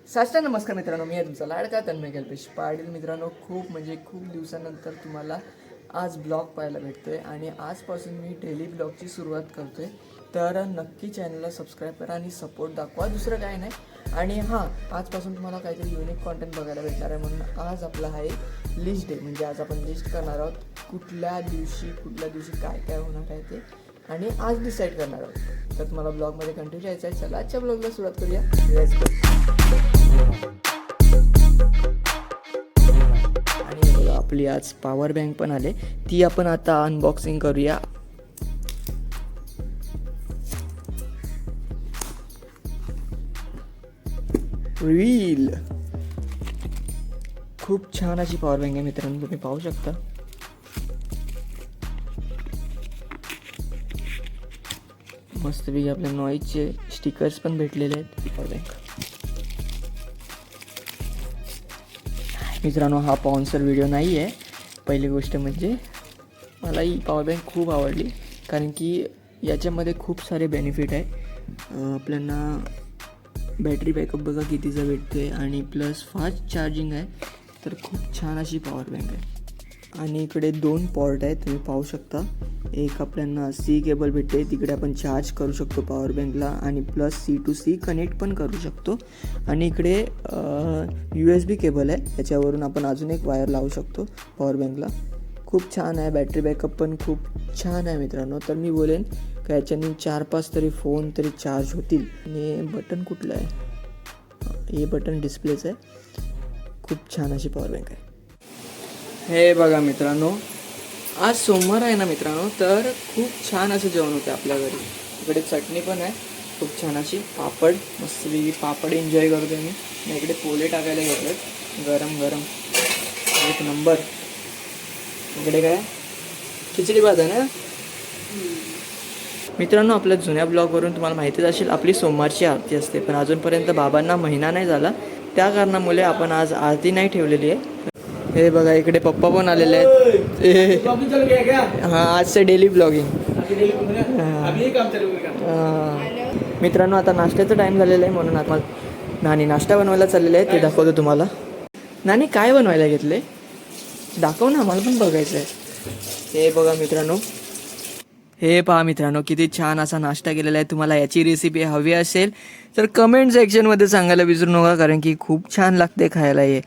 साष्टांग नमस्कार मित्रांनो, मी आहे तुमचा लाडका तन्मय कल्पेश पाटील. मित्रांनो, खूप दिवसानंतर तुम्हाला आज ब्लॉग पाहायला भेटतोय आणि आजपासून मी डेली ब्लॉगची सुरुवात करतोय. तर नक्की चॅनलला सबस्क्राईब करा आणि सपोर्ट दाखवा, दुसरं काय नाही. आणि हां, आजपासून तुम्हाला काहीतरी युनिक कॉन्टेंट बघायला भेटणार आहे. म्हणून आज आपला आहे लिस्ट डे. म्हणजे आज आपण लिस्ट करणार आहोत कुठल्या दिवशी काय काय होणार आहे ते, आणि आज डिसाईड करणार आहोत. तर तुम्हाला ब्लॉगमध्ये कंटिन्यू यायचं आहे. चला आजच्या ब्लॉगला सुरुवात करूया. Let's go. आणि आपली आज पॉवर बँक पण आले, ती आपण आता अनबॉक्सिंग करूया. रील खूप छान अशी पॉवर बँक आहे मित्रांनो, तुम्ही पाहू शकता. मस्तपैकी आपल्या नॉईजचे स्टिकर्स पण भेटलेले आहेत. पॉवर बँक मित्रांनो, हा स्पॉन्सर व्हिडिओ नाही आहे. पहिली गोष्ट म्हणजे मला ही पॉवर बँक खूप आवडली, कारण की याच्यामध्ये खूप सारे बेनिफिट आहे. आपल्याला बॅटरी बॅकअप बघा कितीचा भेटते, आणि प्लस फास्ट चार्जिंग आहे. तर खूप छान अशी पॉवर बँक आहे. आणि इकडे 2 पॉर्ट आहेत, तुम्ही पाहू शकता. एक आपल्याला C केबल भेटते, तिकडे आपण चार्ज करू शकतो पॉवर बँकला, आणि plus C to C connect पण करू शकतो. आणि इकडे USB केबल आहे, त्याच्यावरून आपण अजून एक वायर लावू शकतो पॉवर बँकला. खूप छान आहे. बॅटरी बॅकअप पण खूप छान आहे मित्रांनो. तर मी बोलेन का याच्याने 4-5 तरी फोन तरी चार्ज होतील. आणि बटन कुठलं आहे? हे बटन डिस्प्लेच आहे. खूप छान अशी पॉवर बँक आहे. हे बघा मित्रांनो, आज सोमवार आहे ना मित्रांनो, तर खूप छान असं जेवण होतं आपल्या घरी. इकडे चटणी पण आहे खूप छान अशी, पापड, मस्तपैकी पापड एन्जॉय करतो मी. इकडे पोले टाकायला घेतलेत गरम गरम, एक नंबर. इकडे काय खिचडी भात आहे ना मित्रांनो. आपल्या जुन्या ब्लॉगवरून तुम्हाला माहितीच असेल, आपली सोमवारची आरती असते, पण अजूनपर्यंत बाबांना महिना नाही झाला. त्या कारणामुळे आपण आज आरती नाही ठेवलेली आहे. हे बघा, इकडे पप्पा पण आलेले आहेत. हां, आजचं डेली ब्लॉगिंग. मित्रांनो, आता नाश्त्याचा टाईम झालेला आहे, म्हणून आपण नानी नाश्ता बनवायला चाललेलं आहे, ते दाखवतो तुम्हाला. नानी काय बनवायला घेतले दाखव ना, आम्हाला पण बघायचं आहे. हे बघा मित्रांनो, हे पहा मित्रांनो, किती छान असा नाश्ता केलेला आहे. तुम्हाला याची रेसिपी हवी असेल तर कमेंट सेक्शनमध्ये सांगायला विसरू नका, कारण की खूप छान लागते खायला. हे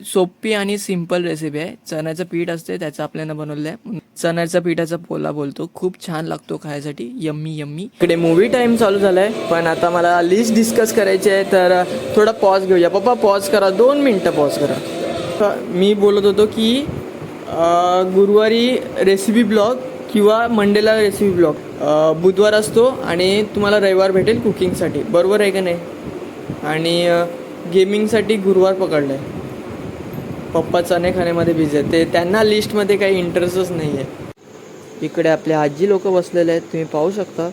सोपी आणि सिंपल रेसिपी आहे. चण्याचं पीठ असते, त्याचं आपल्याला बनवलं आहे. चण्याच्या पिठाचा पोला बोलतो. खूप छान लागतो खायसाठी, यम्मी यम्मी. इकडे मूवी टाईम चालू झाला आहे, पण आता मला लिस्ट डिस्कस करायची आहे, तर थोडा पॉज घेऊया. पप्पा पॉज करा, 2 मिनटं पॉज करा. मी बोलत होतो की गुरुवारी रेसिपी ब्लॉग किंवा मंडेला रेसिपी ब्लॉग, बुधवार असतो आणि तुम्हाला रविवार भेटेल कुकिंगसाठी, बरोबर आहे का नाही? आणि गेमिंगसाठी गुरुवार पकडलं आहे. पप्पा चणे खाण्यामध्ये बिझी आहेत, ते त्यांना लिस्टमध्ये काही इंटरेस्टच नाही आहे. इकडे आपले आजी लोक बसलेले आहेत, तुम्ही पाहू शकता.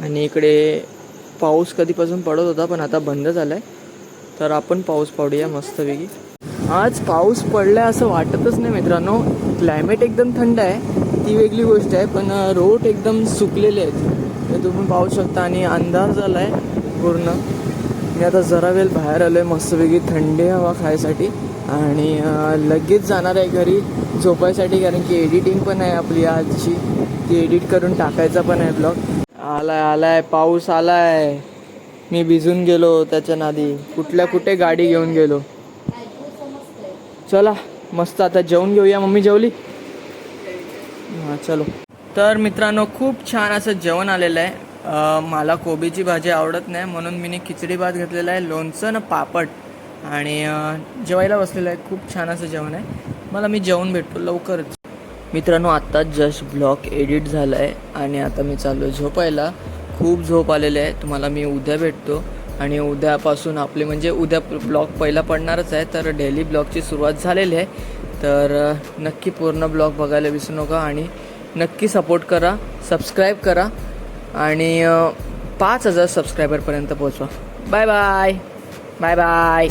आणि इकडे पाऊस कधीपासून पडत होता, पण आता बंद झाला आहे. तर आपण पाऊस पाडूया मस्तपैकी. आज पाऊस पडला असं वाटतच नाही मित्रांनो. क्लायमेट एकदम थंड आहे, ती वेगळी गोष्ट आहे, पण रोड एकदम सुकलेले आहेत, हे तुम्ही पाहू शकता. आणि अंधार झाला आहे पूर्ण. मी आता जरा वेळ बाहेर आलो आहे मस्तपैकी थंडी हवा खायसाठी, आणि लगेच जाणार आहे घरी झोपायसाठी, कारण की एडिटिंग पण आहे आपली आजची, ती एडिट करून टाकायचा पण आहे ब्लॉग. आलाय पाऊस आलाय. मी भिजून गेलो त्याच्या नादी, कुठे गाडी घेऊन गेलो. चला मस्त आता जेवून घेऊया. मम्मी जेवली? हां चलो. तर मित्रांनो, खूप छान असं जेवण आलेलं आहे. मला कोबीची भाजी आवडत नाही, म्हणून मी खिचडी भात घेतलेला आहे, लोणचं ना पापड, आणि जेवायला बसलेलं आहे. खूप छान असं जेवण आहे. मला मी जेवून भेटतो लवकरच. मित्रांनो, आत्ताच जस्ट ब्लॉग एडिट झाला आहे, आणि आता मी चाललो झोपायला. खूप झोप आलेली आहे. तुम्हाला मी उद्या भेटतो, आणि उद्यापासून आपले म्हणजे उद्या ब्लॉग पहिला पडणारच आहे. तर डेली ब्लॉगची सुरुवात झालेली आहे. तर नक्की पूर्ण ब्लॉग बघायला विसरू नका, आणि नक्की सपोर्ट करा, सबस्क्राईब करा, आणि 5,000 सबस्क्रायबरपर्यंत पोहोचवा. Bye bye.